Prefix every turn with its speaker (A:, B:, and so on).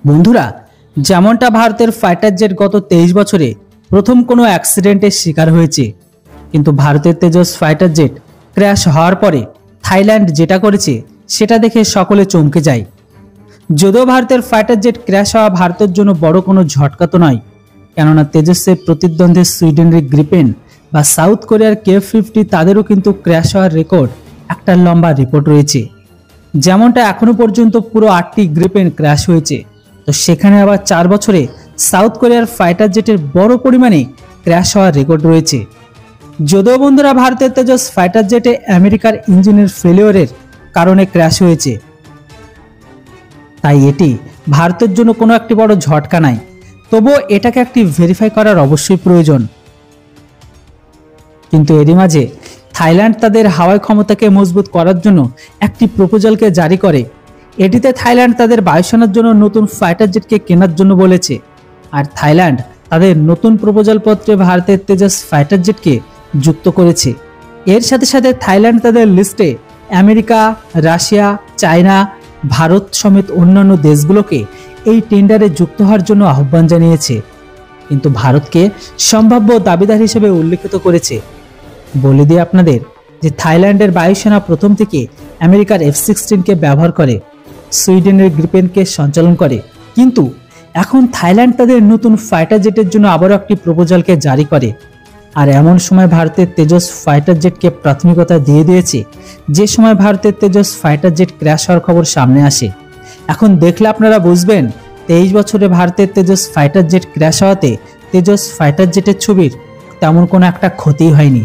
A: বন্ধুরা, যেমনটা ভারতের ফাইটার জেট গত 23 বছরে প্রথম কোনো অ্যাক্সিডেন্টের শিকার হয়েছে, কিন্তু ভারতের তেজস ফাইটার জেট ক্র্যাশ হওয়ার পরে থাইল্যান্ড যেটা করেছে সেটা দেখে সকলে চমকে যায়। যদিও ভারতের ফাইটার জেট ক্র্যাশ হওয়া ভারতের জন্য বড় কোনো ঝটকা তো নয়, কেননা তেজসের প্রতিদ্বন্দ্বী সুইডেনের গ্রিপেন বা সাউথ কোরিয়ার K-50 তাদেরও কিন্তু ক্র্যাশ হওয়ার রেকর্ড একটা লম্বা রিপোর্ট রয়েছে। যেমনটা এখনো পর্যন্ত পুরো 8টি গ্রিপেন ক্র্যাশ হয়েছে, তো সেখানে আবার 4 বছরে সাউথ কোরিয়ার ফাইটার জেটের বড় পরিমাণে ক্র্যাশ হওয়ার রেকর্ড রয়েছে। যদিও বন্ধুরা ভারতের তেজস ফাইটার জেটে আমেরিকার ইঞ্জিনের ফেলিওরের কারণে ক্র্যাশ হয়েছে, তাই এটি ভারতের জন্য কোনো একটি বড় ঝটকা নাই, তবুও এটাকে একটি ভেরিফাই করার অবশ্যই প্রয়োজন। কিন্তু এরই মাঝে থাইল্যান্ড তাদের হাওয়াই ক্ষমতাকে মজবুত করার জন্য একটি প্রপোজালকে জারি করে। এটিতে থাইল্যান্ড তাদের বায়ুসেনার জন্য নতুন ফাইটার জেটকে কেনার জন্য বলেছে, আর থাইল্যান্ড তাদের নতুন প্রপোজাল পত্রে ভারতের তেজস ফাইটার জেটকে যুক্ত করেছে। এর সাথে সাথে থাইল্যান্ড তাদের লিস্টে আমেরিকা, রাশিয়া, চায়না, ভারত সমেত অন্যান্য দেশগুলোকে এই টেন্ডারে যুক্ত হওয়ার জন্য আহ্বান জানিয়েছে, কিন্তু ভারতকে সম্ভাব্য দাবিদার হিসেবে উল্লেখিত করেছে। বলে দিই আপনাদের যে থাইল্যান্ডের বায়ুসেনা প্রথম থেকে আমেরিকার F-16কে ব্যবহার করে, সুইডেনের গ্রিপেনকে সঞ্চালন করে, কিন্তু এখন থাইল্যান্ড তাদের নতুন ফাইটার জেটের জন্য আবারও একটি প্রপোজালকে জারি করে। আর এমন সময় ভারতের তেজস ফাইটার জেটকে প্রাথমিকতা দিয়ে দিয়েছে, যে সময় ভারতের তেজস ফাইটার জেট ক্র্যাশ হওয়ার খবর সামনে আসে। এখন দেখলে আপনারা বুঝবেন 23 বছরে ভারতের তেজস ফাইটার জেট ক্র্যাশ হওয়াতে তেজস ফাইটার জেটের ছবির তেমন কোনো একটা ক্ষতি হয়নি।